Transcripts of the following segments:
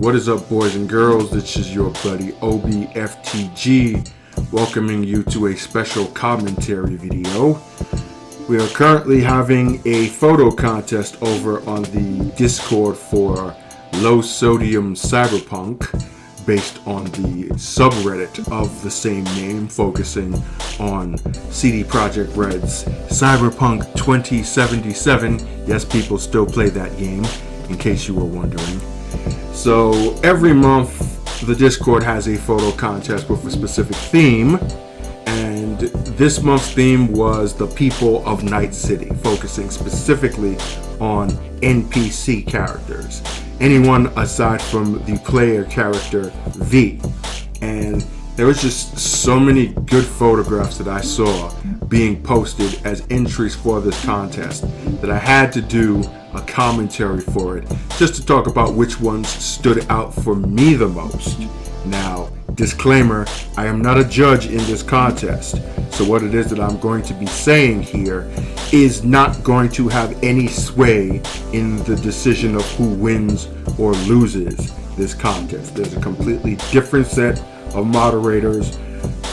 What is up, boys and girls? This is your buddy OBFTG, welcoming you to a special commentary video. We are currently having a photo contest over on the Discord for low sodium Cyberpunk, based on the subreddit of the same name, focusing on CD Projekt Red's Cyberpunk 2077. Yes, people still play that game, in case you were wondering. So every month the Discord has a photo contest with a specific theme, and this month's theme was the people of Night City, focusing specifically on NPC characters, anyone aside from the player character V. And there was just so many good photographs that I saw being posted as entries for this contest that I had to do a commentary for it, just to talk about which ones stood out for me the most. Now, disclaimer, I am not a judge in this contest, so what it is that I'm going to be saying here is not going to have any sway in the decision of who wins or loses this contest. There's a completely different set of moderators,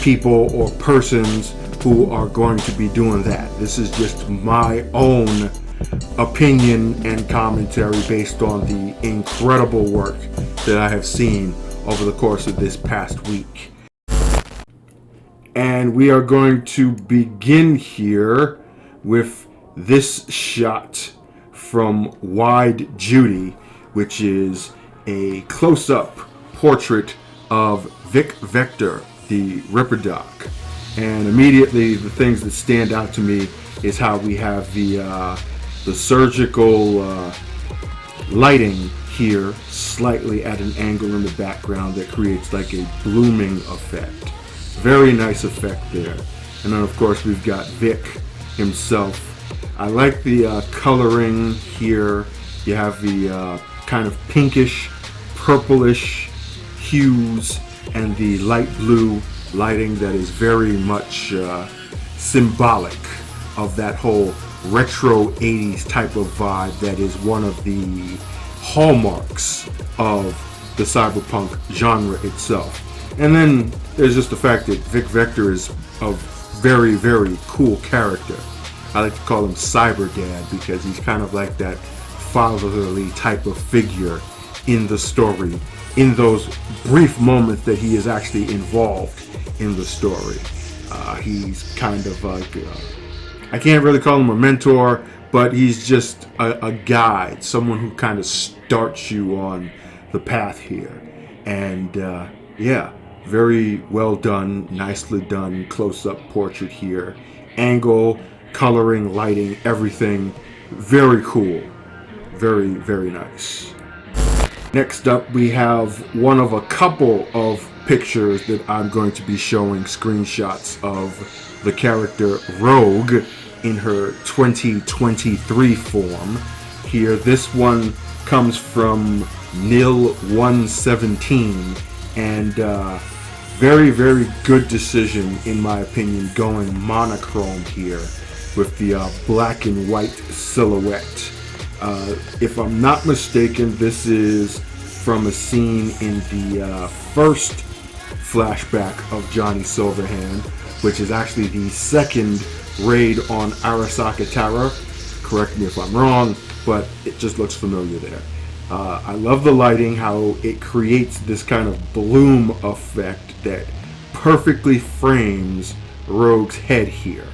people or persons who are going to be doing that. This is just my own opinion and commentary based on the incredible work that I have seen over the course of this past week. And we are going to begin here with this shot from Wide Judy, which is a close-up portrait of Vic Vector, the Ripperdoc. And immediately the things that stand out to me is how we have the surgical lighting here slightly at an angle in the background that creates like a blooming effect. Very nice effect there. And then of course we've got Vic himself. I like the coloring here. You have the kind of pinkish, purplish hues and the light blue lighting that is very much symbolic of that whole retro 80s type of vibe that is one of the hallmarks of the cyberpunk genre itself. And then there's just the fact that Vic Vector is a very, very cool character. I like to call him Cyber Dad because he's kind of like that fatherly type of figure in the story, in those brief moments that he is actually involved in the story. He's kind of like, I can't really call him a mentor, but he's just a guide, someone who kind of starts you on the path here. And yeah, very well done, nicely done close-up portrait here. Angle, coloring, lighting, everything, very cool. Very, very nice. Next up, we have one of a couple of pictures that I'm going to be showing screenshots of the character Rogue in her 2023 form. Here, this one comes from Nil117, and very, very good decision in my opinion, going monochrome here with the black and white silhouette. If I'm not mistaken, this is from a scene in the first flashback of Johnny Silverhand, which is actually the second raid on Arasaka Tower. Correct me if I'm wrong, but it just looks familiar there. I love the lighting, how it creates this kind of bloom effect that perfectly frames Rogue's head here.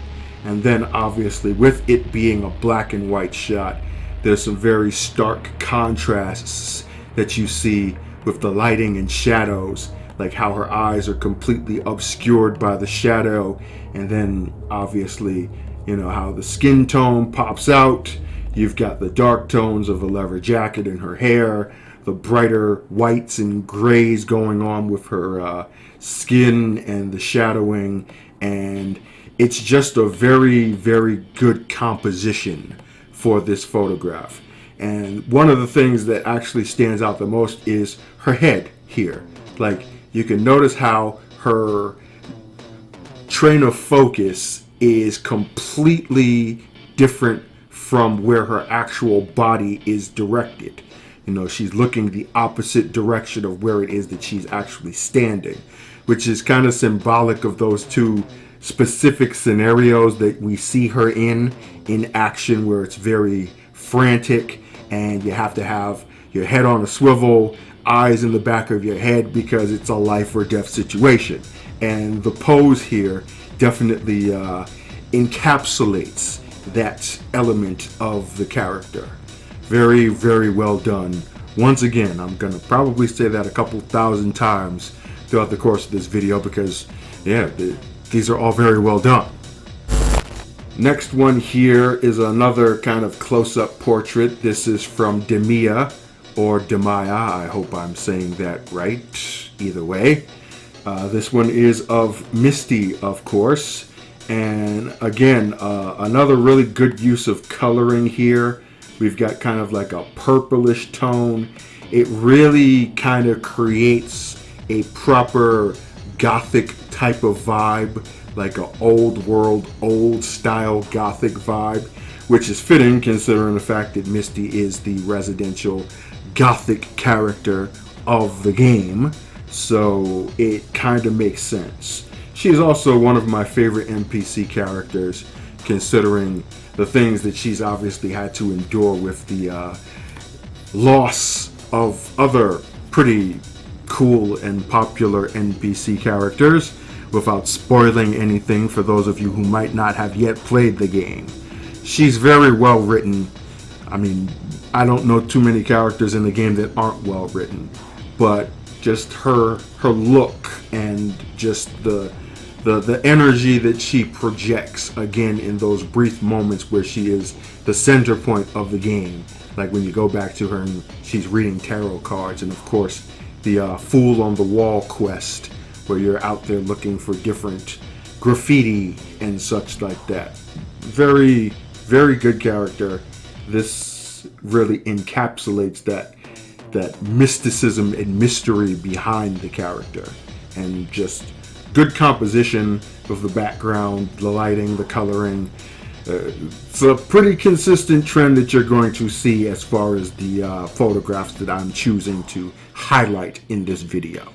And then obviously with it being a black and white shot, there's some very stark contrasts that you see with the lighting and shadows, like how her eyes are completely obscured by the shadow, and then obviously, you know, how the skin tone pops out. You've got the dark tones of the leather jacket in her hair, the brighter whites and grays going on with her skin and the shadowing, and it's just a very, very good composition for this photograph. And one of the things that actually stands out the most is her head here. Like, you can notice how her train of focus is completely different from where her actual body is directed. She's looking the opposite direction of where it is that she's actually standing, which is kind of symbolic of those two specific scenarios that we see her in action, where it's very frantic and you have to have your head on a swivel, eyes in the back of your head, because it's a life or death situation. And the pose here definitely encapsulates that element of the character. Very, very well done. Once again, I'm going to probably say that a couple thousand times throughout the course of this video, because, yeah, these are all very well done. Next one here is another kind of close-up portrait. This is from Demia, or Demaya. I hope I'm saying that right. Either way. This one is of Misty, of course. And again, another really good use of coloring here. We've got kind of like a purplish tone. It really kind of creates a proper gothic type of vibe, like an old world, old style gothic vibe, which is fitting considering the fact that Misty is the residential gothic character of the game. So it kind of makes sense. She's also one of my favorite NPC characters, considering the things that she's obviously had to endure with the loss of other pretty cool and popular NPC characters, without spoiling anything for those of you who might not have yet played the game. She's very well written. I mean, I don't know too many characters in the game that aren't well written, but just her look and just the energy that she projects, again, in those brief moments where she is the center point of the game, like when you go back to her and she's reading tarot cards, and of course the Fool on the Wall quest, where you're out there looking for different graffiti and such like that. Very, very good character. This really encapsulates that mysticism and mystery behind the character, and just good composition of the background, the lighting, the coloring. It's a pretty consistent trend that you're going to see as far as the photographs that I'm choosing to highlight in this video.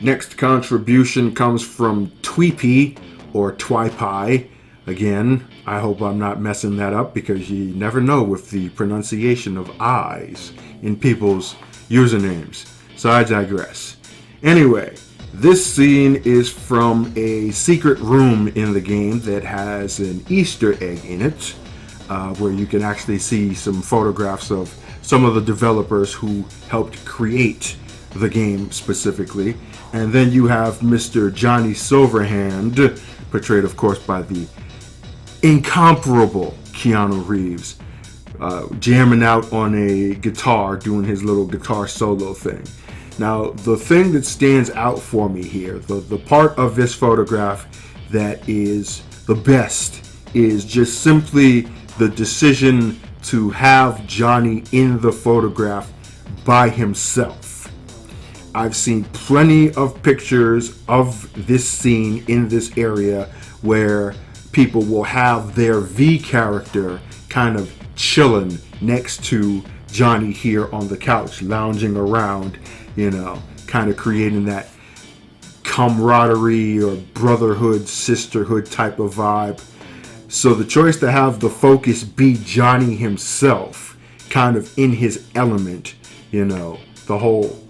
Next contribution comes from Tweepy, or Twipi. Again, I hope I'm not messing that up, because you never know with the pronunciation of I's in people's usernames. So I digress. Anyway, this scene is from a secret room in the game that has an Easter egg in it, where you can actually see some photographs of some of the developers who helped create the game specifically. And then you have Mr. Johnny Silverhand, portrayed of course by the incomparable Keanu Reeves, jamming out on a guitar, doing his little guitar solo thing. Now, the thing that stands out for me here, the part of this photograph that is the best, is just simply the decision to have Johnny in the photograph by himself. I've seen plenty of pictures of this scene in this area where people will have their V character kind of chilling next to Johnny here on the couch, lounging around, kind of creating that camaraderie or brotherhood, sisterhood type of vibe. So the choice to have the focus be Johnny himself, kind of in his element, the whole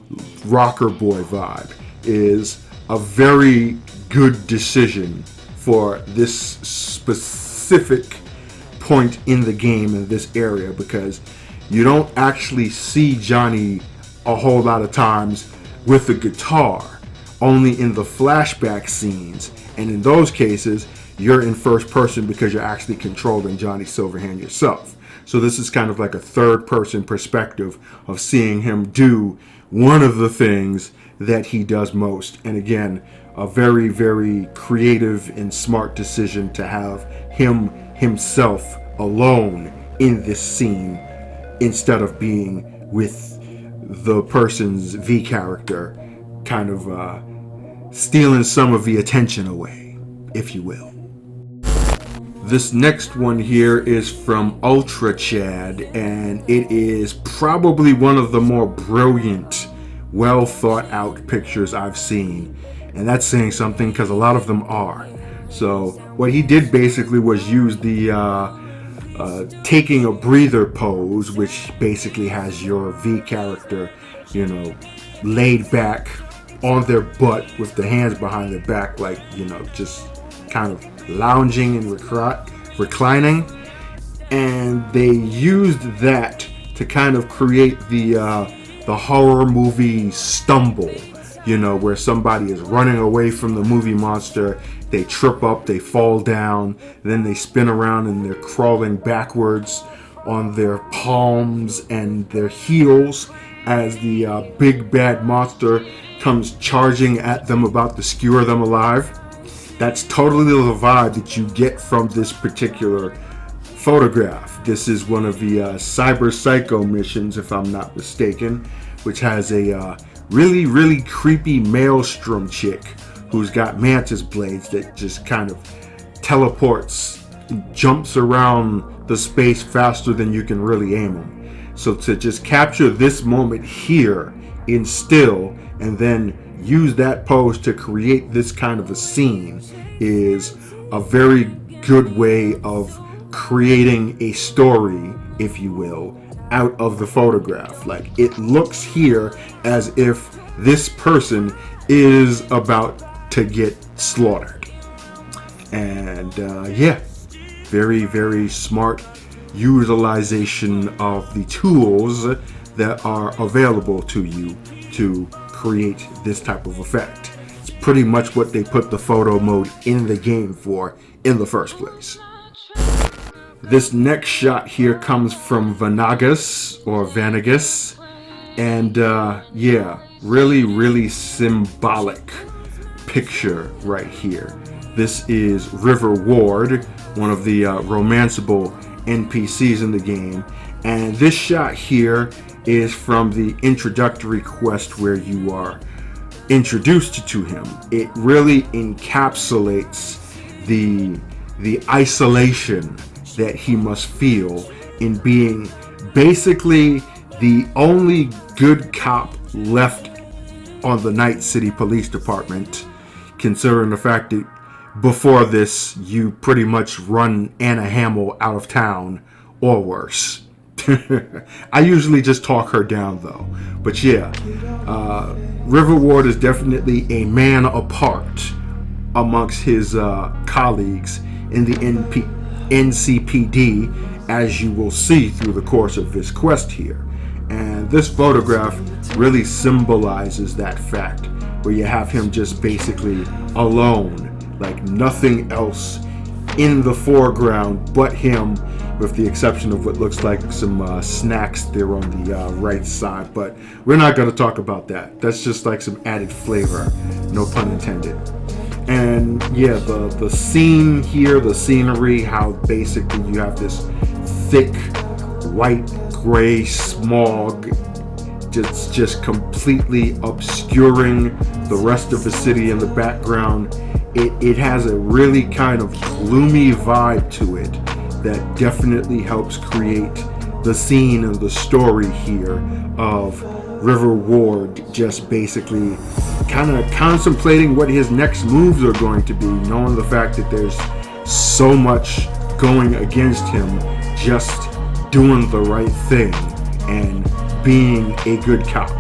rocker boy vibe, is a very good decision for this specific point in the game, in this area, because you don't actually see Johnny a whole lot of times with the guitar, only in the flashback scenes, and in those cases you're in first person because you're actually controlling Johnny Silverhand yourself. So this is kind of like a third person perspective of seeing him do one of the things that he does most. And again, a very, very creative and smart decision to have him himself alone in this scene instead of being with the person's V character, kind of stealing some of the attention away, if you will. This next one here is from Ultra Chad, and it is probably one of the more brilliant, well thought out pictures I've seen. And that's saying something because a lot of them are. So what he did basically was use the taking a breather pose, which basically has your V character, laid back on their butt with the hands behind their back, like, just kind of lounging and reclining. And they used that to kind of create the horror movie stumble, where somebody is running away from the movie monster, they trip up, they fall down, then they spin around and they're crawling backwards on their palms and their heels as the big bad monster comes charging at them, about to skewer them alive. That's totally the vibe that you get from this particular photograph. This is one of the Cyber Psycho missions, if I'm not mistaken, which has a really, really creepy maelstrom chick who's got mantis blades that just kind of teleports, jumps around the space faster than you can really aim them. So to just capture this moment here in still and then use that pose to create this kind of a scene is a very good way of creating a story, if you will, out of the photograph. Like, it looks here as if this person is about to get slaughtered. And very, very smart utilization of the tools that are available to you to create this type of effect. It's pretty much what they put the photo mode in the game for in the first place. This next shot here comes from Vanagas, and really, really symbolic picture right here. This is River Ward, one of the romanceable NPCs in the game, and this shot here is from the introductory quest where you are introduced to him. It really encapsulates the isolation that he must feel in being basically the only good cop left on the Night City Police Department, considering the fact that before this you pretty much run Anna Hamill out of town or worse. I usually just talk her down though. But River Ward is definitely a man apart amongst his colleagues in the NCPD, as you will see through the course of this quest here. And this photograph really symbolizes that fact, where you have him just basically alone, like nothing else in the foreground but him, with the exception of what looks like some snacks there on the right side. But we're not going to talk about that. That's just like some added flavor, no pun intended. And the scene here, the scenery, how basically you have this thick white gray smog just completely obscuring the rest of the city in the background. It has a really kind of gloomy vibe to it that definitely helps create the scene and the story here of River Ward just basically kind of contemplating what his next moves are going to be, knowing the fact that there's so much going against him, just doing the right thing and being a good cop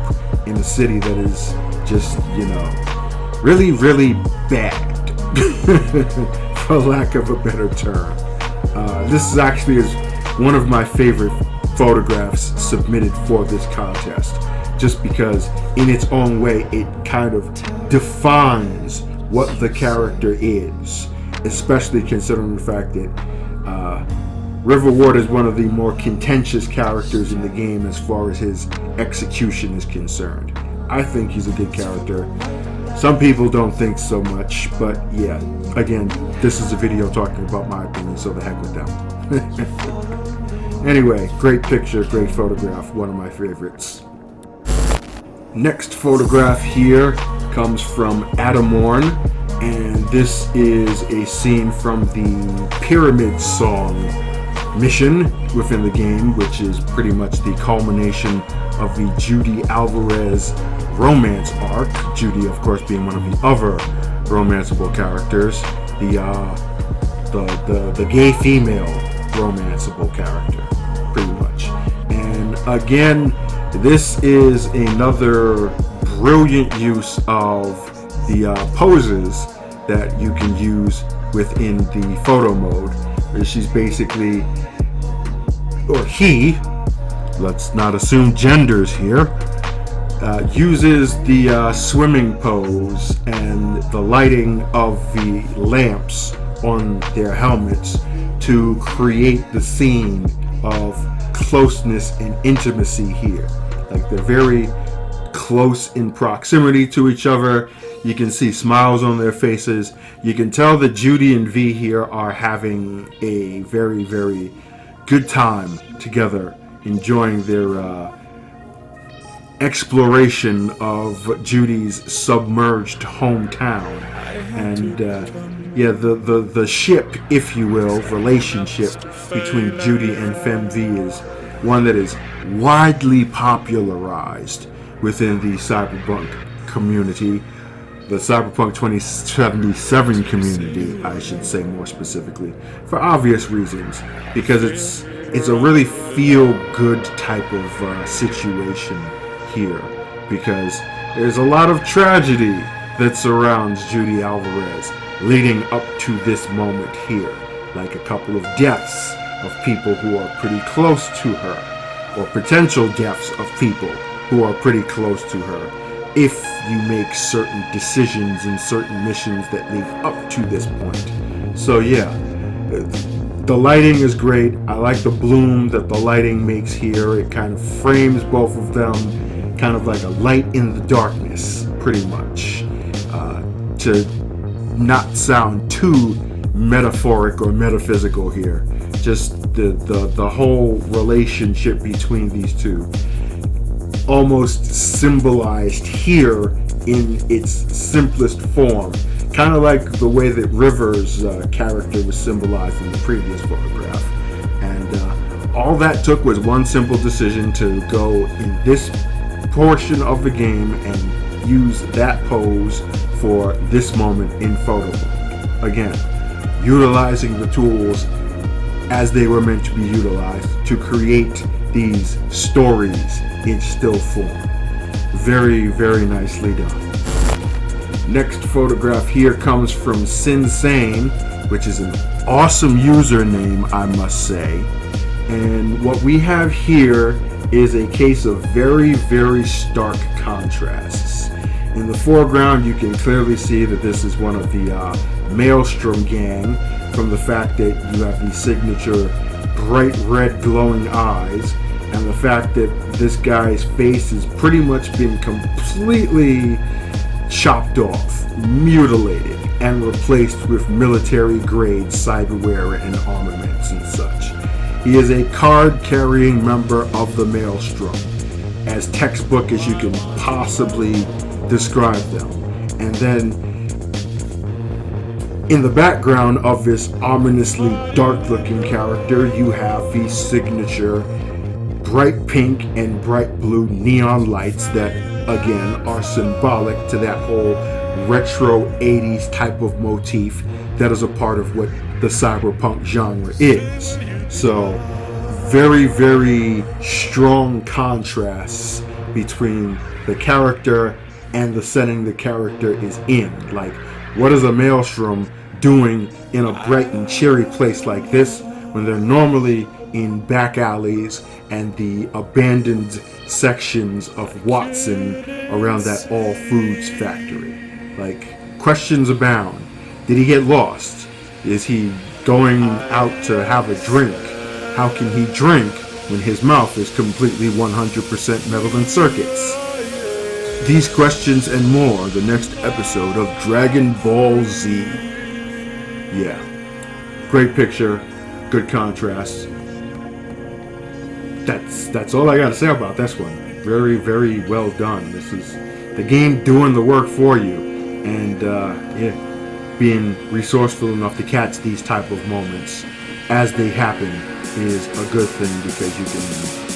in a city that is just, really, really bad, for lack of a better term. This is actually one of my favorite photographs submitted for this contest, just because in its own way it kind of defines what the character is, especially considering the fact that River Ward is one of the more contentious characters in the game as far as his execution is concerned. I think he's a good character. Some people don't think so much, but again, this is a video talking about my opinion, so the heck with them. Anyway, great picture, great photograph, one of my favorites. Next photograph here comes from Adamorn, And this is a scene from the Pyramid Song mission within the game, which is pretty much the culmination of the Judy Alvarez romance arc. Judy, of course, being one of the other romanceable characters, the gay female romanceable character, pretty much. And again, this is another brilliant use of the poses that you can use within the photo mode. She's basically, or he, let's not assume genders here, uses the swimming pose and the lighting of the lamps on their helmets to create the scene of closeness and intimacy here. Like, they're very close in proximity to each other. You can see smiles on their faces. You can tell that Judy and V here are having a very, very good time together, enjoying their exploration of Judy's submerged hometown. And the ship, if you will, relationship between Judy and Femme V is one that is widely popularized within the Cyberpunk community. The Cyberpunk 2077 community, I should say more specifically, for obvious reasons, because it's a really feel-good type of situation here, because there's a lot of tragedy that surrounds Judy Alvarez leading up to this moment here, like a couple of deaths of people who are pretty close to her, or potential deaths of people who are pretty close to her, if you make certain decisions in certain missions that lead up to this point. So yeah, the lighting is great. I like the bloom that the lighting makes here. It kind of frames both of them, kind of like a light in the darkness, pretty much. To not sound too metaphoric or metaphysical here, just the whole relationship between these two, almost symbolized here in its simplest form, kind of like the way that River's character was symbolized in the previous photograph. And all that took was one simple decision to go in this portion of the game and use that pose for this moment in photo mode. Again, utilizing the tools as they were meant to be utilized to create these stories in still form. Very, very nicely done. Next photograph here comes from Sinsane, which is an awesome username, I must say. And what we have here is a case of very, very stark contrasts. In the foreground, you can clearly see that this is one of the Maelstrom gang, from the fact that you have the signature bright red glowing eyes, and the fact that this guy's face has pretty much been completely chopped off, mutilated, and replaced with military-grade cyberware and armaments and such. He is a card-carrying member of the Maelstrom, as textbook as you can possibly describe them. And then in the background of this ominously dark-looking character, you have the signature bright pink and bright blue neon lights that, again, are symbolic to that whole retro 80s type of motif that is a part of what the cyberpunk genre is. So, very, very strong contrasts between the character and the setting the character is in. Like, what is a Maelstrom doing in a bright and cheery place like this when they're normally in back alleys and the abandoned sections of Watson around that All Foods factory? Like, questions abound. Did he get lost? Is he going out to have a drink? How can he drink when his mouth is completely 100% metal and circuits? These questions and more, the next episode of Dragon Ball Z. Yeah. Great picture, good contrast. That's all I gotta say about this one. Very, very well done. This is the game doing the work for you. And yeah, being resourceful enough to catch these type of moments as they happen is a good thing, because you can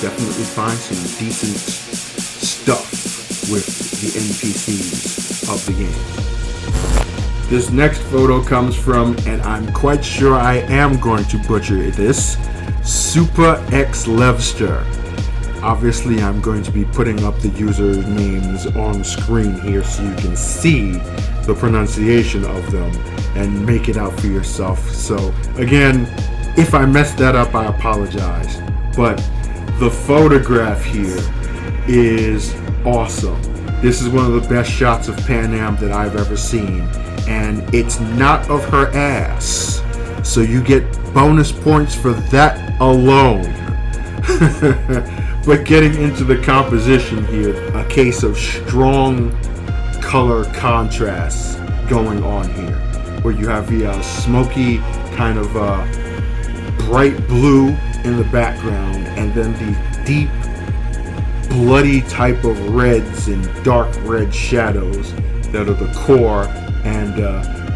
definitely find some decent stuff with the NPCs of the game. This next photo comes from, and I'm quite sure I am going to butcher this, Super X Levster. Obviously, I'm going to be putting up the user names on screen here so you can see the pronunciation of them and make it out for yourself. So again, if I messed that up, I apologize. But the photograph here is awesome. This is one of the best shots of Pan Am that I've ever seen, and it's not of her ass. So you get bonus points for that alone. But getting into the composition here, a case of strong color contrasts going on here, where you have the smoky kind of bright blue in the background, and then the deep bloody type of reds and dark red shadows that are the core and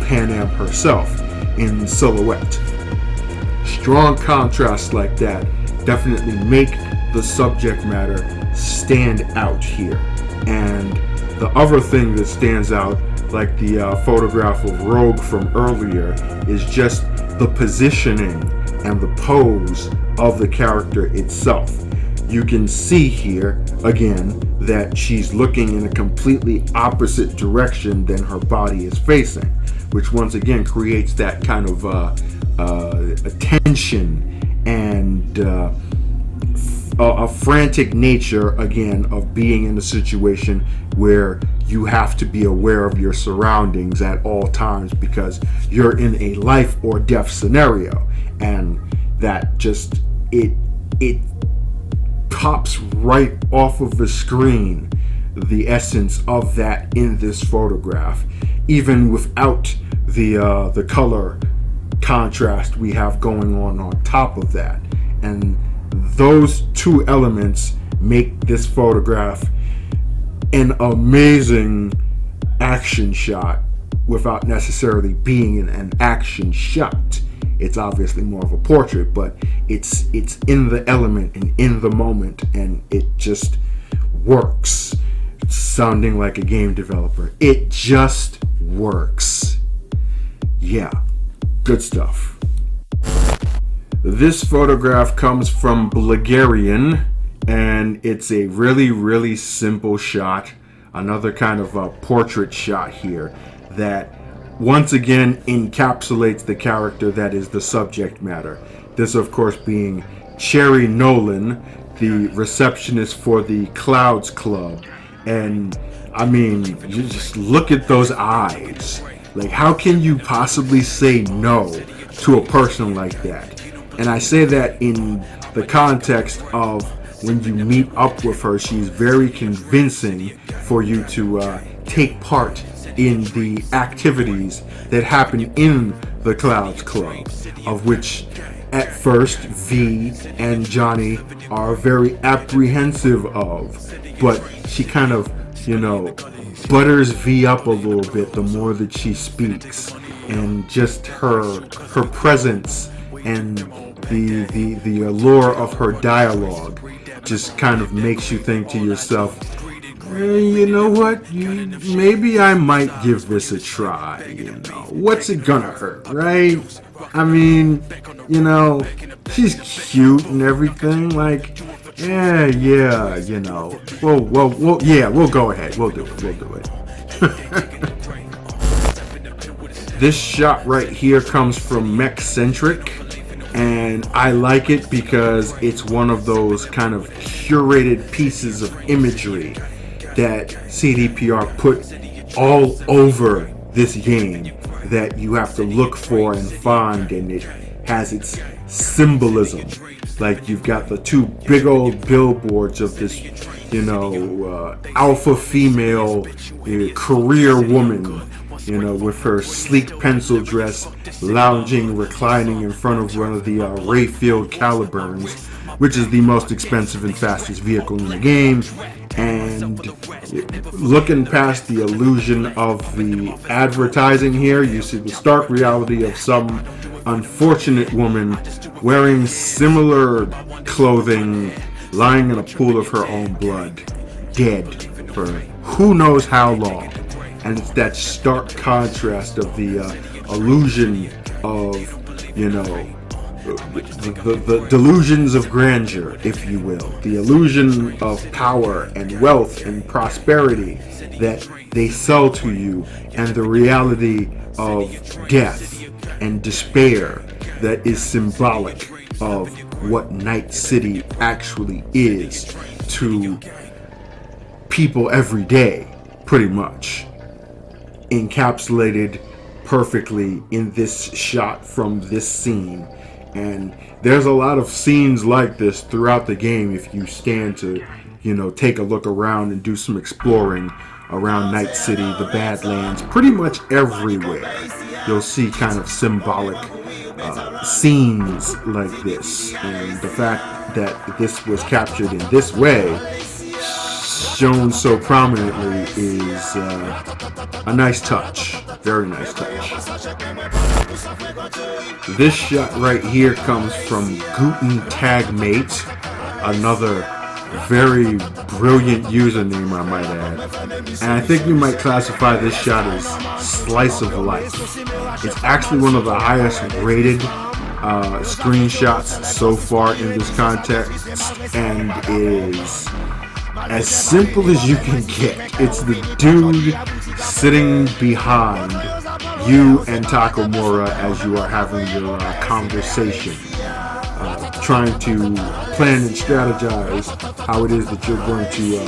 Pan Am herself in silhouette. Strong contrasts like that definitely make the subject matter stand out here. And the other thing that stands out, like the photograph of Rogue from earlier, is just the positioning and the pose of the character itself. You can see here, again, that she's looking in a completely opposite direction than her body is facing, which once again creates that kind of tension and a frantic nature, again, of being in a situation where you have to be aware of your surroundings at all times because you're in a life or death scenario. And that just, it pops right off of the screen, the essence of that in this photograph, even without the color contrast we have going on top of that. And those two elements make this photograph an amazing action shot without necessarily being an action shot. It's obviously more of a portrait, but it's in the element and in the moment, and it just works. It's sounding like a game developer. It just works. Yeah, good stuff. This photograph comes from Bulgarian, and it's a really, really simple shot. Another kind of a portrait shot here that once again encapsulates the character that is the subject matter. This, of course, being Cherry Nolan, the receptionist for the Clouds Club. And I mean, you just look at those eyes. Like, how can you possibly say no to a person like that? And I say that in the context of when you meet up with her, she's very convincing for you to take part in the activities that happen in the Clouds Club, of which at first V and Johnny are very apprehensive of, but she kind of, butters V up a little bit the more that she speaks, and just her presence and the allure of her dialogue just kind of makes you think to yourself, you know what? Maybe I might give this a try. What's it gonna hurt, right? I mean, she's cute and everything. Like, yeah, we'll go ahead. We'll do it. This shot right here comes from Mechcentric, and I like it because it's one of those kind of curated pieces of imagery that CDPR put all over this game that you have to look for and find, and it has its symbolism. Like, you've got the two big old billboards of this, alpha female career woman, with her sleek pencil dress, lounging, reclining in front of one of the Rayfield Caliburns, which is the most expensive and fastest vehicle in the game. And looking past the illusion of the advertising here, you see the stark reality of some unfortunate woman wearing similar clothing, lying in a pool of her own blood, dead for who knows how long. And it's that stark contrast of the illusion of, the delusions of grandeur, if you will, the illusion of power and wealth and prosperity that they sell to you, and the reality of death and despair that is symbolic of what Night City actually is to people every day, pretty much. Encapsulated perfectly in this shot from this scene. And there's a lot of scenes like this throughout the game if you stand to, take a look around and do some exploring around Night City, the Badlands, pretty much everywhere. You'll see kind of symbolic scenes like this. And the fact that this was captured in this way, shown so prominently, is a nice touch. Very nice touch. This shot right here comes from Tagmate, another very brilliant username, I might add. And I think we might classify this shot as slice of life. It's actually one of the highest rated screenshots so far in this context, and is as simple as you can get. It's the dude sitting behind you and Takamura as you are having your conversation, trying to plan and strategize how it is that you're going to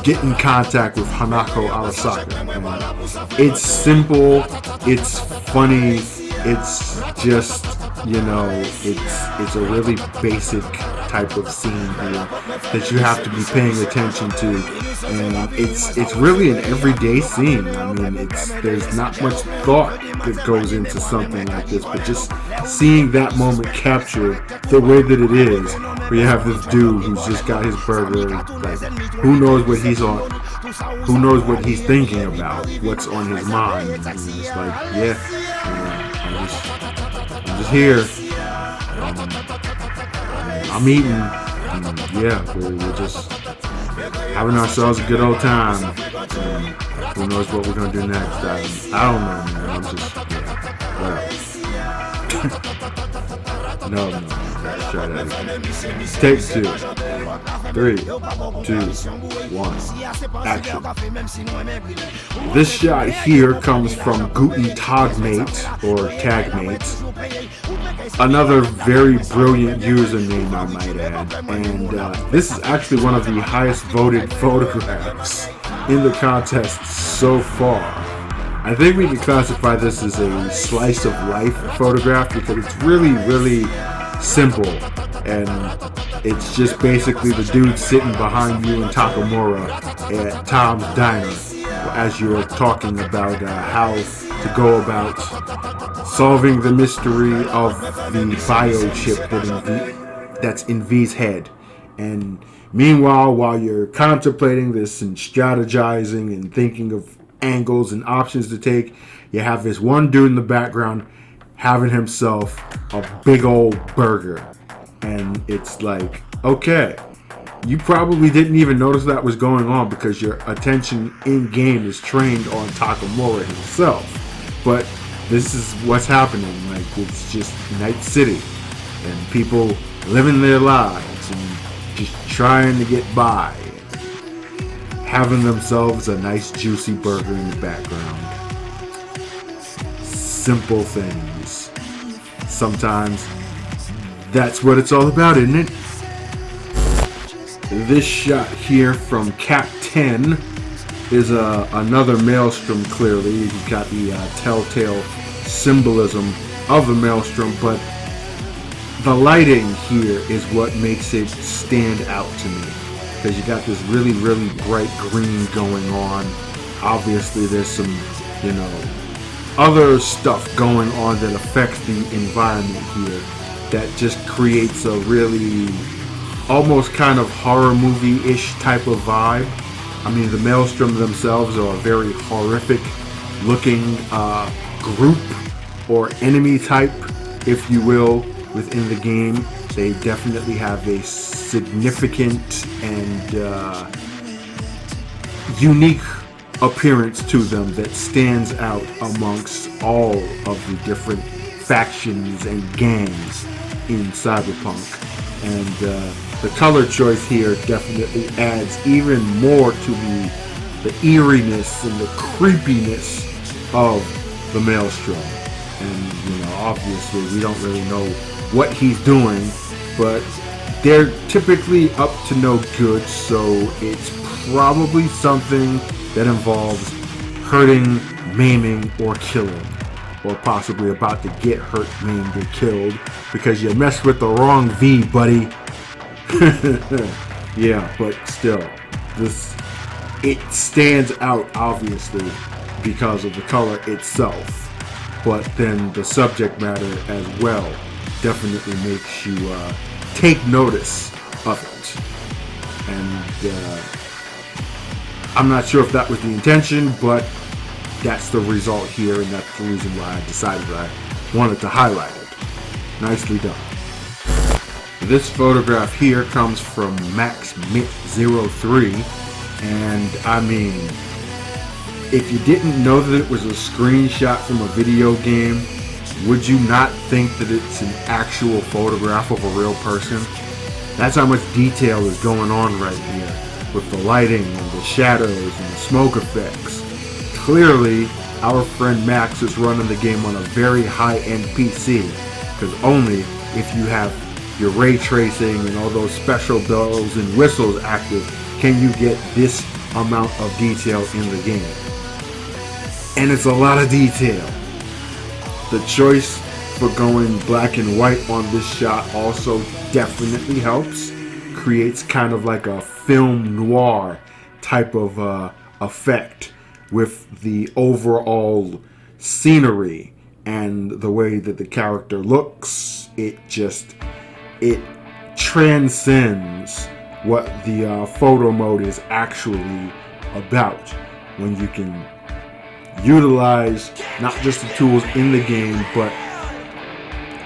get in contact with Hanako Arasaka. And it's simple, it's funny, it's just, it's a really basic type of scene here that you have to be paying attention to, and it's really an everyday scene. I mean, there's not much thought that goes into something like this, but just seeing that moment captured the way that it is, where you have this dude who's just got his burger, like, who knows what he's on, who knows what he's thinking about, what's on his mind, and it's like, I'm just here. I'm eating, and we're just having ourselves a good old time. And who knows what we're gonna do next? I don't know, man. I'm just, whatever. No. Let's try that again. Take 2, 3, 2, 1, action. This shot here comes from Tagmate, or Tagmate, another very brilliant username, I might add. And this is actually one of the highest voted photographs in the contest so far. I think we can classify this as a slice of life photograph because it's really, really simple, and it's just basically the dude sitting behind you and Takamura at Tom's Diner as you're talking about how to go about solving the mystery of the biochip that's in V's head. And meanwhile, while you're contemplating this and strategizing and thinking of angles and options to take, you have this one dude in the background having himself a big old burger. And it's like, okay, you probably didn't even notice that was going on because your attention in game is trained on Takamura himself. But this is what's happening. Like, it's just Night City and people living their lives and just trying to get by, having themselves a nice juicy burger in the background. Simple things. Sometimes that's what it's all about, isn't it? This shot here from Cap 10 is another maelstrom. Clearly, you've got the telltale symbolism of the maelstrom, but the lighting here is what makes it stand out to me, because you got this really, really bright green going on. Obviously, there's some, other stuff going on that affects the environment here that just creates a really almost kind of horror movie-ish type of vibe. I mean, the Maelstrom themselves are a very horrific looking group or enemy type, if you will, within the game. They definitely have a significant and unique appearance to them that stands out amongst all of the different factions and gangs in Cyberpunk. And the color choice here definitely adds even more to the eeriness and the creepiness of the Maelstrom. And obviously we don't really know what he's doing, but they're typically up to no good, so it's probably something that involves hurting, maiming, or killing, or possibly about to get hurt, maimed, or killed because you messed with the wrong V, buddy. Yeah, but still, it stands out obviously because of the color itself, but then the subject matter as well definitely makes you take notice of it. And I'm not sure if that was the intention, but that's the result here, and that's the reason why I decided I wanted to highlight it. Nicely done. This photograph here comes from MaxMit03, and I mean, if you didn't know that it was a screenshot from a video game, would you not think that it's an actual photograph of a real person? That's how much detail is going on right here with the lighting and the shadows and the smoke effects. Clearly, our friend Max is running the game on a very high-end PC, because only if you have your ray tracing and all those special bells and whistles active can you get this amount of detail in the game. And it's a lot of detail. The choice for going black and white on this shot also definitely helps. Creates kind of like a film noir type of effect with the overall scenery and the way that the character looks. It transcends what the photo mode is actually about, when you can utilize not just the tools in the game, but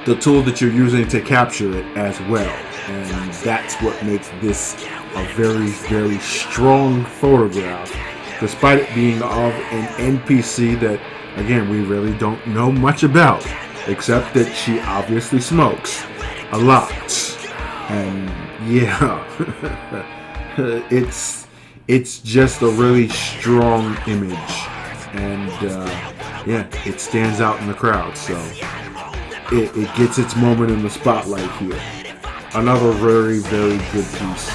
the tool that you're using to capture it as well. And that's what makes this a very, very strong photograph, despite it being of an NPC that, again, we really don't know much about, except that she obviously smokes a lot. And yeah, it's just a really strong image, and yeah, it stands out in the crowd, so it gets its moment in the spotlight here. Another very, very good piece.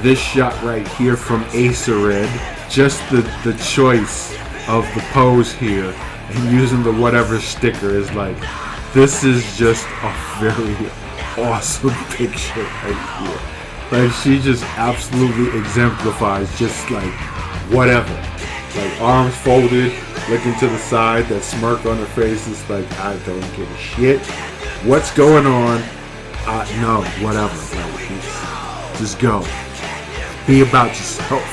This shot right here from Acered, just the choice of the pose here and using the whatever sticker is like, this is just a very awesome picture right here. Like, she just absolutely exemplifies just like whatever. Like, arms folded, looking to the side, that smirk on her face is like, I don't give a shit. What's going on? No, whatever. Like, just go. Be about yourself.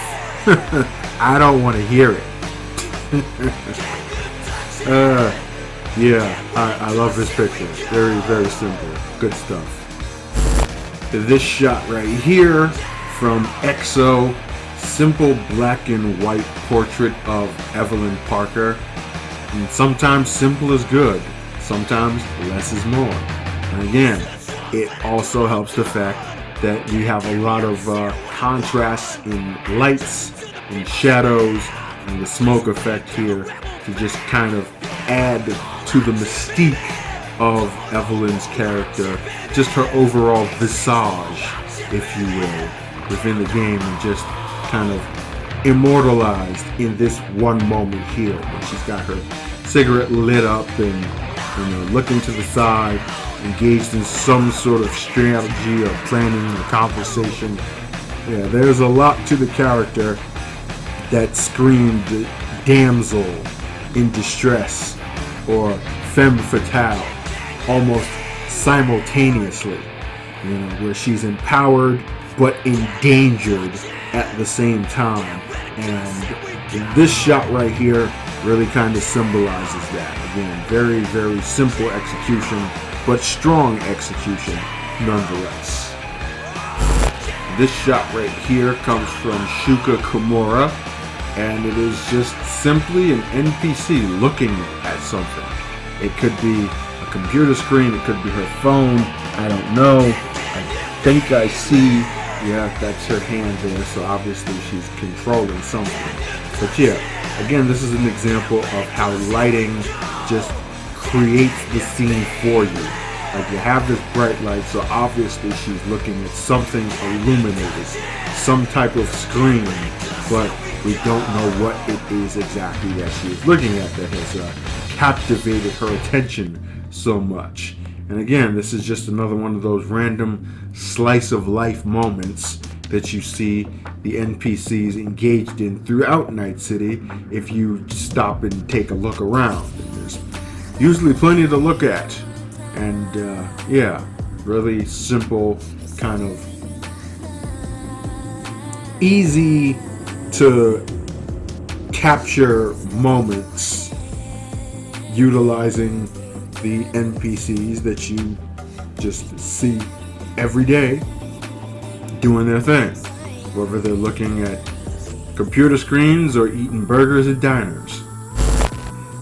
I don't want to hear it. Yeah, I love this picture. Very, very simple. Good stuff. This shot right here from EXO, simple black and white portrait of Evelyn Parker. And sometimes simple is good, sometimes less is more. And again, it also helps the fact that we have a lot of contrasts in lights and shadows and the smoke effect here to just kind of add to the mystique of Evelyn's character, just her overall visage, if you will, within the game, and just kind of immortalized in this one moment here when she's got her cigarette lit up and looking to the side, engaged in some sort of strategy or planning or conversation. Yeah, there's a lot to the character that screamed damsel in distress or femme fatale almost simultaneously. where she's empowered but endangered at the same time. And this shot right here really kind of symbolizes that. Again, very, very simple execution, but strong execution nonetheless. This shot right here comes from Shuka Kimura, and it is just simply an NPC looking at something. It could be a computer screen, it could be her phone, I don't know. I think I see, yeah, that's her hand there, so obviously she's controlling something. But yeah, again, this is an example of how lighting just creates the scene for you. Like, you have this bright light, so obviously she's looking at something illuminated, some type of screen, but we don't know what it is exactly that she is looking at that has captivated her attention so much. And again, this is just another one of those random slice of life moments that you see the NPCs engaged in throughout Night City if you stop and take a look around. And there's usually plenty to look at. And yeah, really simple, kind of easy to capture moments utilizing the NPCs that you just see every day doing their thing, whether they're looking at computer screens or eating burgers at diners.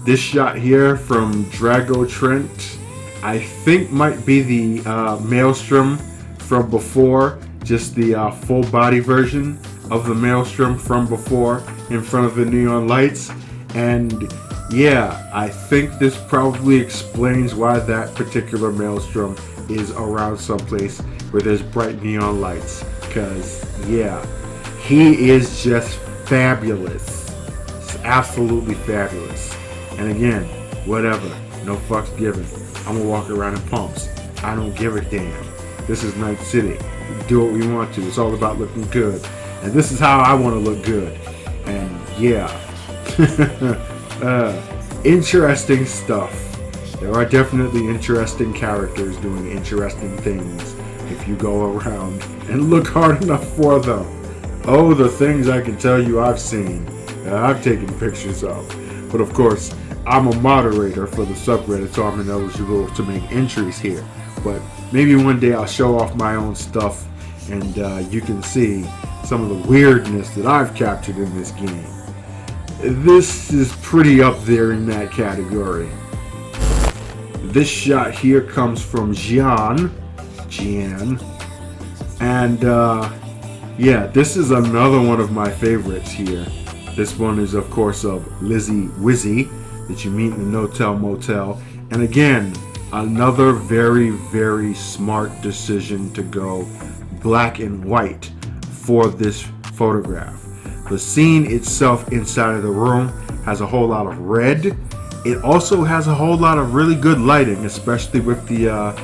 This shot here from Drago Trent, I think might be the Maelstrom from before, just the full body version of the Maelstrom from before in front of the neon lights. And yeah, I think this probably explains why that particular Maelstrom is around someplace where there's bright neon lights. Because yeah, he is just fabulous. It's absolutely fabulous. And again, whatever, no fucks given. I'm gonna walk around in pumps. I don't give a damn. This is Night City. We can do what we want to. It's all about looking good. And this is how I want to look good. And yeah. Interesting stuff. There are definitely interesting characters doing interesting things if you go around and look hard enough for them. Oh, the things I can tell you I've seen, that I've taken pictures of. But of course, I'm a moderator for the subreddit, so I'm ineligible to make entries here. But maybe one day I'll show off my own stuff, and you can see some of the weirdness that I've captured in this game. This is pretty up there in that category. This shot here comes from Jian, and yeah, this is another one of my favorites here. This one is, of course, of Lizzie Wizzy that you meet in the No-Tell Motel. And again, another very, very smart decision to go black and white for this photograph. The scene itself inside of the room has a whole lot of red. It also has a whole lot of really good lighting, especially with the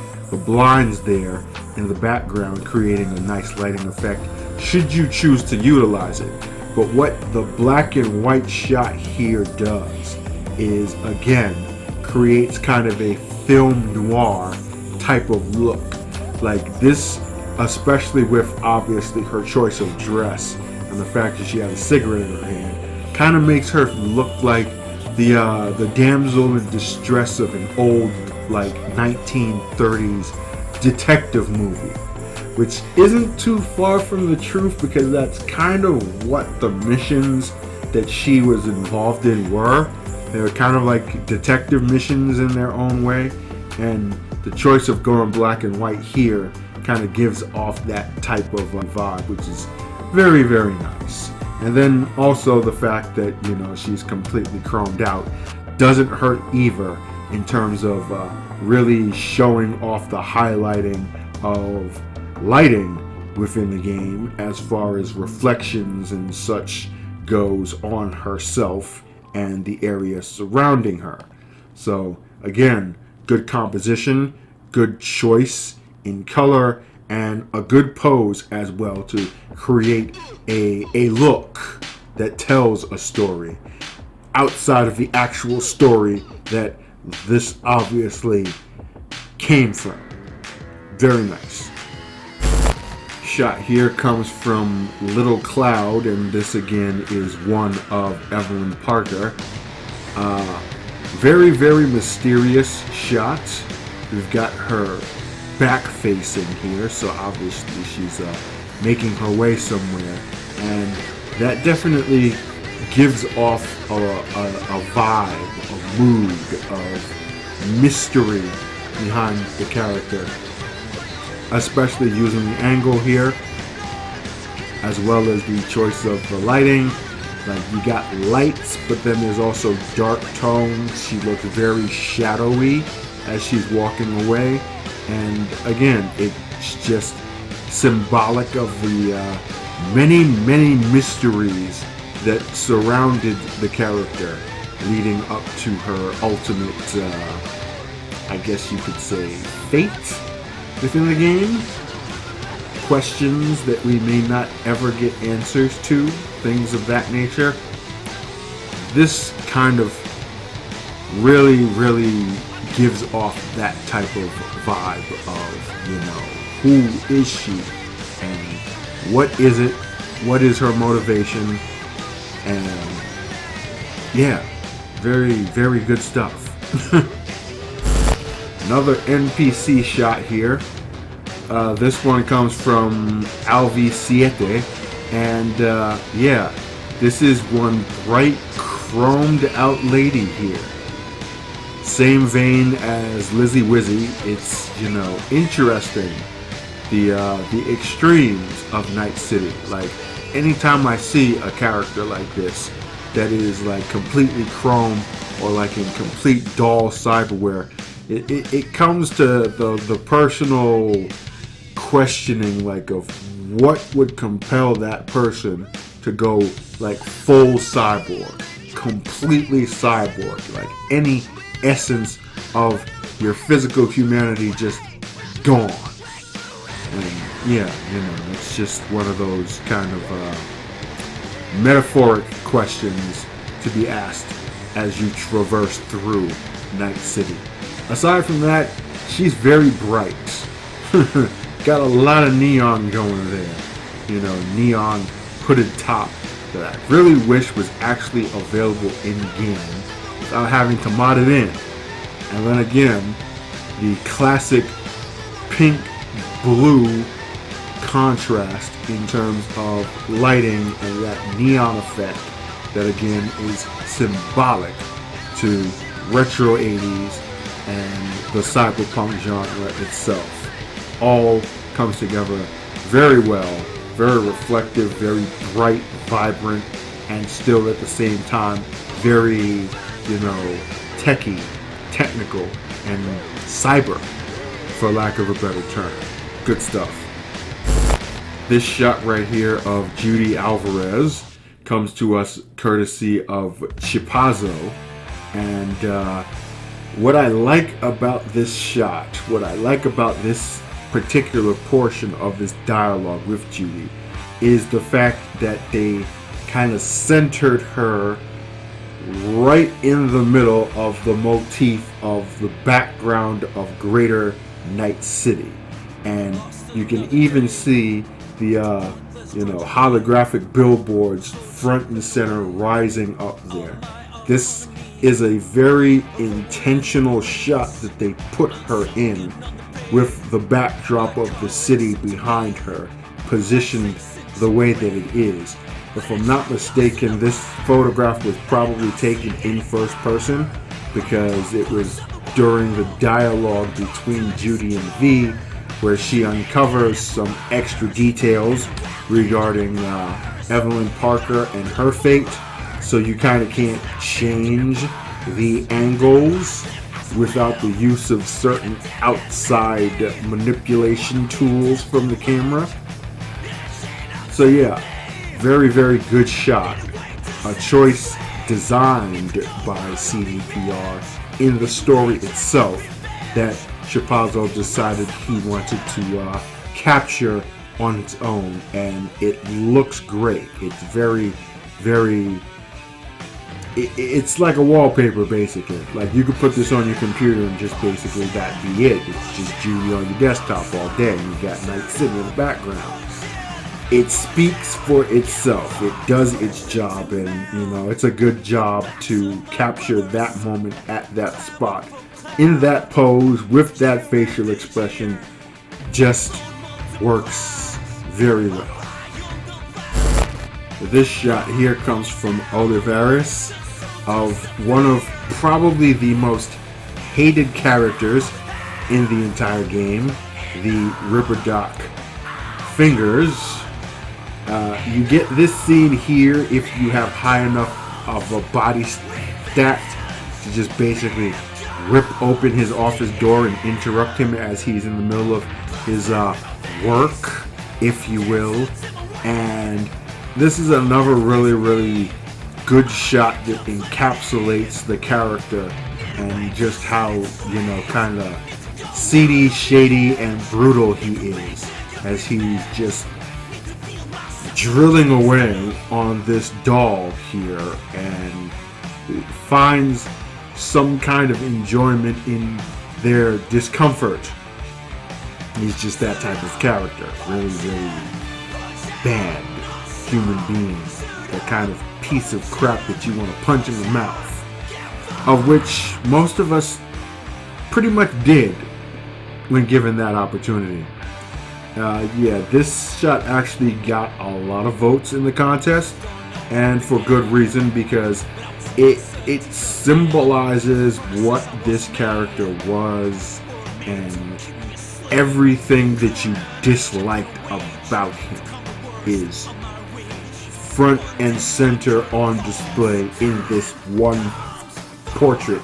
blinds there in the background, creating a nice lighting effect should you choose to utilize it. But what the black and white shot here does is, again, creates kind of a film noir type of look. Like this, especially with obviously her choice of dress and the fact that she has a cigarette in her hand, kind of makes her look like the damsel in distress of an old, like, 1930s detective movie, which isn't too far from the truth, because that's kind of what the missions that she was involved in were. They were kind of like detective missions in their own way, and the choice of going black and white here kind of gives off that type of vibe, which is very, very nice. And then also the fact that, you know, she's completely chromed out doesn't hurt either in terms of really showing off the highlighting of lighting within the game as far as reflections and such goes on herself and the area surrounding her. So again, good composition, good choice in color, and a good pose as well to create a look that tells a story outside of the actual story that this obviously came from. Very nice. shot here comes from Little Cloud, and this again is one of Evelyn Parker. Very, very mysterious shot. We've got her back facing here, so obviously she's making her way somewhere, and that definitely gives off a vibe, a mood of mystery behind the character, especially using the angle here, as well as the choice of the lighting. Like, you got lights, but then there's also dark tones. She looks very shadowy as she's walking away, and again, it's just symbolic of the many, many mysteries that surrounded the character leading up to her ultimate, I guess you could say, fate within the game. Questions that we may not ever get answers to, things of that nature. This kind of really, really gives off that type of vibe of, who is she and what is it, what is her motivation, and yeah, very, very good stuff. Another NPC shot here. This one comes from Alvi7, and yeah, this is one bright, chromed out lady here. Same vein as Lizzie Wizzy. It's, interesting. The extremes of Night City. Like, anytime I see a character like this that is like completely chrome or like in complete doll cyberware, it comes to the personal questioning, like, of what would compel that person to go like full cyborg, completely cyborg, like any essence of your physical humanity just gone. And yeah, it's just one of those kind of metaphoric questions to be asked as you traverse through Night City. Aside from that, she's very bright. Got a lot of neon going there. Neon hooded top that I really wish was actually available in-game without having to mod it in. And then again, the classic pink-blue contrast in terms of lighting and that neon effect that again is symbolic to retro 80s and the cyberpunk genre itself. All comes together very well, very reflective, very bright, vibrant, and still at the same time very, techie, technical, and cyber, for lack of a better term. Good stuff. This shot right here of Judy Alvarez comes to us courtesy of Chipazzo, and what I like about this shot, what I like about this particular portion of this dialogue with Judy, is the fact that they kind of centered her right in the middle of the motif of the background of Greater Night City, and you can even see the holographic billboards front and center rising up there. This is a very intentional shot that they put her in, with the backdrop of the city behind her, positioned the way that it is. If I'm not mistaken, this photograph was probably taken in first person because it was during the dialogue between Judy and V, where she uncovers some extra details regarding Evelyn Parker and her fate. So you kind of can't change the angles without the use of certain outside manipulation tools from the camera. So yeah, very, very good shot. A choice designed by CDPR in the story itself that Chipazzo decided he wanted to capture on its own, and it looks great. It's very, very... It's like a wallpaper, basically. Like, you could put this on your computer and just basically that be it. It's just Judy on your desktop all day, and you got Night City in the background. it speaks for itself. It does its job, and it's a good job to capture that moment at that spot, in that pose, with that facial expression. Just works very well. This shot here comes from Olivares, of one of probably the most hated characters in the entire game, the Ripperdoc Fingers. You get this scene here if you have high enough of a body stat to just basically rip open his office door and interrupt him as he's in the middle of his work, if you will. And this is another really, really good shot that encapsulates the character and just how, kind of seedy, shady, and brutal he is, as he's just drilling away on this doll here and finds some kind of enjoyment in their discomfort. He's just that type of character. Really, really bad human being. That kind of piece of crap that you want to punch in the mouth. Of which most of us pretty much did when given that opportunity. This shot actually got a lot of votes in the contest, and for good reason, because it symbolizes what this character was and everything that you disliked about him is front and center on display in this one portrait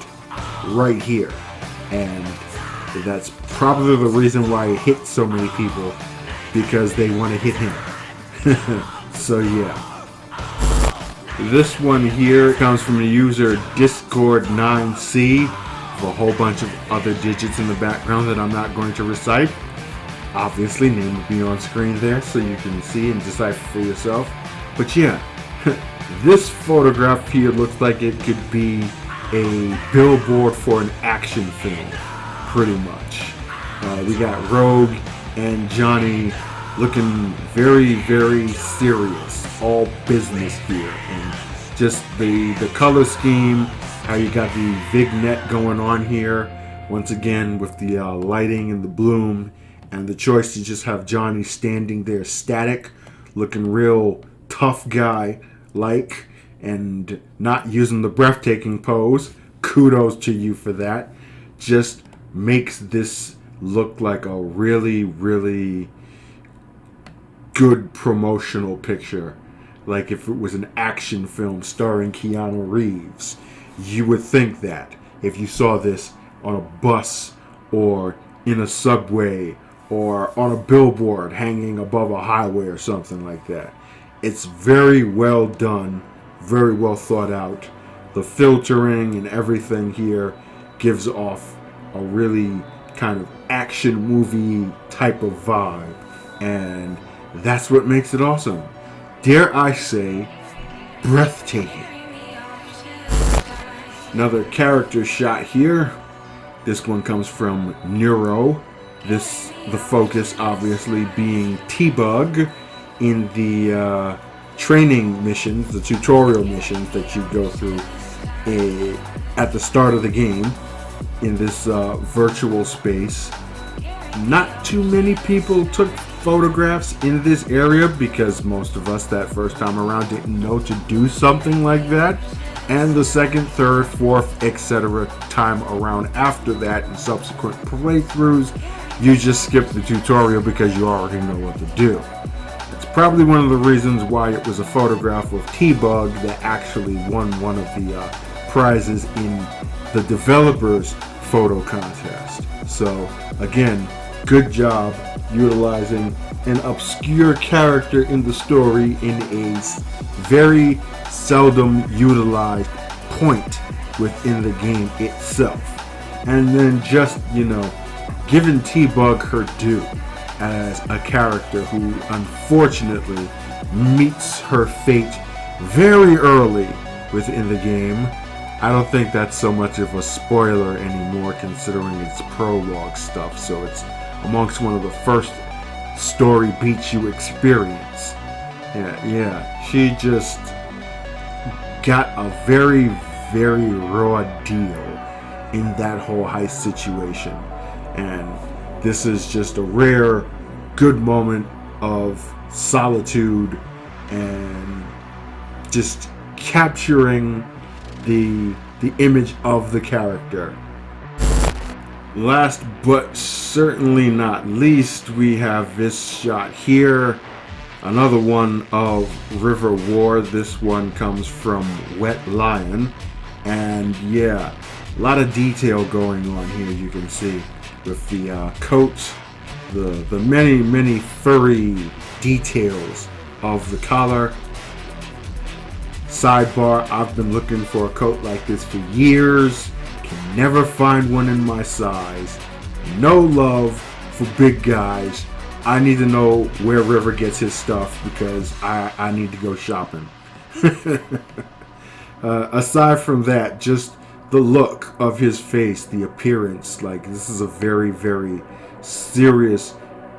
right here. And that's probably the reason why it hit so many people, because they want to hit him. So yeah. This one here comes from the user Discord9C, with a whole bunch of other digits in the background that I'm not going to recite. Obviously, name will be on screen there so you can see and decipher for yourself. But yeah, this photograph here looks like it could be a billboard for an action film, pretty much. We got Rogue and Johnny looking very, very serious, all business here, and just the color scheme, how you got the vignette going on here, once again with the lighting and the bloom, and the choice to just have Johnny standing there static, looking real tough guy like, and not using the breathtaking pose. Kudos to you for that. Just makes this look like a really, really good promotional picture. Like if it was an action film starring Keanu Reeves, you would think that if you saw this on a bus or in a subway or on a billboard hanging above a highway or something like that. It's very well done, very well thought out. The filtering and everything here gives off a really kind of action movie type of vibe, and that's what makes it awesome. Dare I say, breathtaking. Another character shot here. This one comes from Neuro. The focus obviously being T-Bug in the training missions, the tutorial missions that you go through at the start of the game in this virtual space. Not too many people took photographs in this area because most of us that first time around didn't know to do something like that. And the second, third, fourth, etc. time around after that in subsequent playthroughs, you just skip the tutorial because you already know what to do. It's probably one of the reasons why it was a photograph of T-Bug that actually won one of the prizes in the developers photo contest. So again, good job utilizing an obscure character in the story in a very seldom utilized point within the game itself. And then just, giving T-Bug her due as a character who unfortunately meets her fate very early within the game. I don't think that's so much of a spoiler anymore considering it's prologue stuff, so it's amongst one of the first story beats you experience. Yeah, she just got a very, very raw deal in that whole heist situation. And this is just a rare, good moment of solitude and just capturing the image of the character. Last but certainly not least, we have this shot here. Another one of River War. This one comes from Wet Lion. And yeah, a lot of detail going on here, you can see, with the coat, the many furry details of the collar. Sidebar, I've been looking for a coat like this for years. Can never find one in my size. No love for big guys. I need to know where River gets his stuff because I need to go shopping. Aside from that, just the look of his face, the appearance, like this is a very, very serious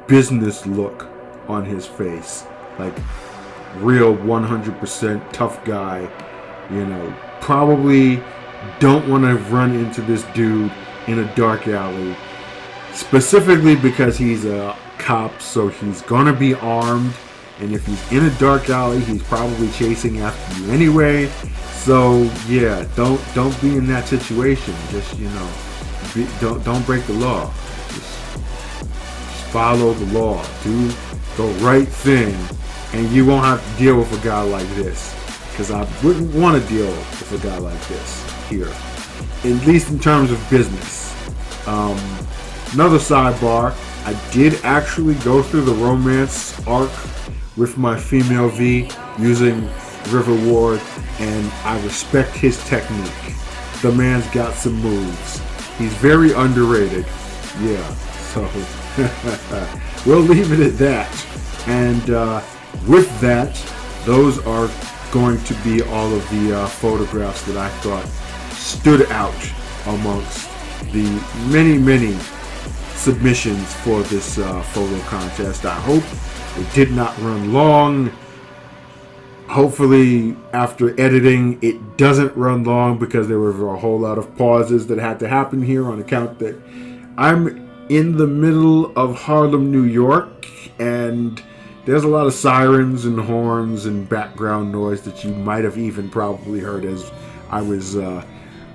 business look on his face. Like real 100% tough guy, you know, probably don't want to run into this dude in a dark alley, specifically because he's a cop, so he's gonna be armed, and if he's in a dark alley, he's probably chasing after you anyway. So yeah, don't be in that situation. Just, you know, don't break the law. Just follow the law. Do the right thing, and you won't have to deal with a guy like this. Because I wouldn't want to deal with a guy like this here, at least in terms of business. Another sidebar, I did actually go through the romance arc with my female V using River Ward, and I respect his technique. The man's got some moves. He's very underrated. Yeah, so we'll leave it at that. And with that, those are going to be all of the photographs that I thought stood out amongst the many submissions for this photo contest. I hope it did not run long. Hopefully after editing it doesn't run long, because there were a whole lot of pauses that had to happen here on account that I'm in the middle of Harlem, New York, and there's a lot of sirens and horns and background noise that you might have even probably heard as I was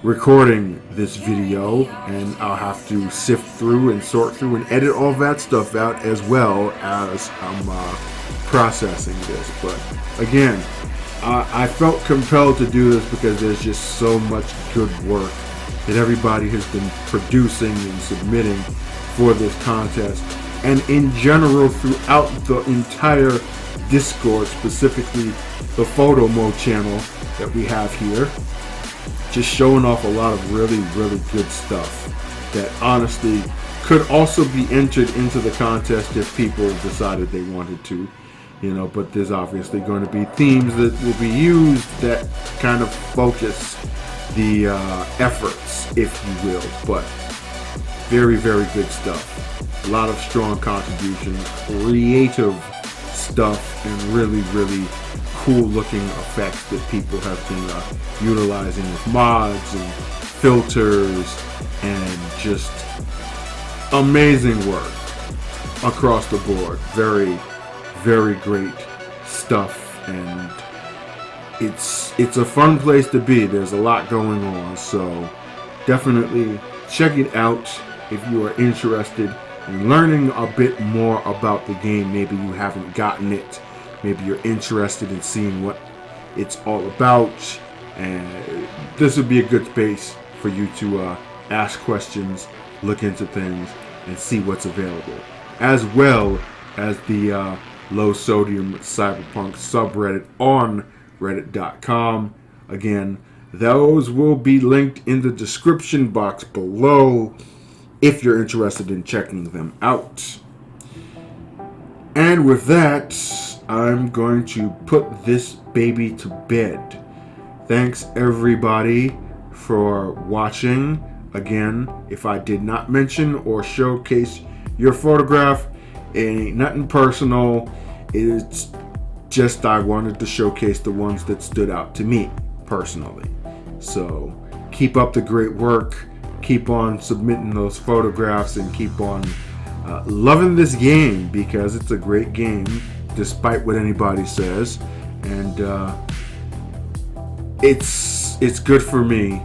recording this video, and I'll have to sift through and sort through and edit all that stuff out as well as I'm processing this. But again, I felt compelled to do this because there's just so much good work that everybody has been producing and submitting for this contest, and in general throughout the entire Discord, specifically the photo mode channel that we have here, just showing off a lot of really good stuff that honestly could also be entered into the contest if people decided they wanted to, you know. But there's obviously going to be themes that will be used that kind of focus the efforts, if you will. But very good stuff. A lot of strong contributions, creative stuff, and really cool looking effects that people have been utilizing with mods and filters, and just amazing work across the board. Very great stuff, and it's a fun place to be. There's a lot going on, so definitely check it out if you are interested in learning a bit more about the game. Maybe you haven't gotten it. Maybe you're interested in seeing what it's all about, and this would be a good space for you to ask questions, look into things, and see what's available, as well as the low sodium cyberpunk subreddit on reddit.com. Again, those will be linked in the description box below if you're interested in checking them out. And with that, I'm going to put this baby to bed. Thanks everybody for watching. Again, if I did not mention or showcase your photograph, It ain't nothing personal. It's just I wanted to showcase the ones that stood out to me personally. So keep up the great work. Keep on submitting those photographs and keep on loving this game, because it's a great game despite what anybody says. And it's good for me.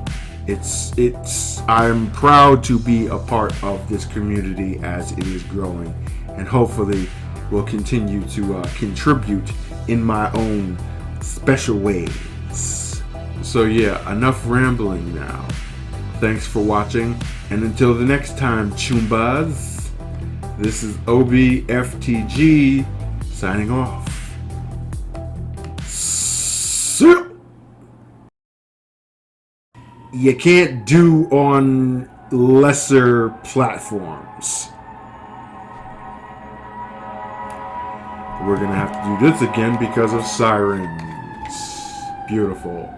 I'm proud to be a part of this community as it is growing, and hopefully will continue to contribute in my own special ways. So yeah, enough rambling now. Thanks for watching, and until the next time, Chumbas, this is OBFTG signing off. You can't do on lesser platforms. We're gonna have to do this again because of sirens. Beautiful.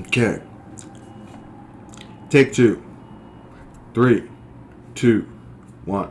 Okay. Take 2. 3, 2, 1.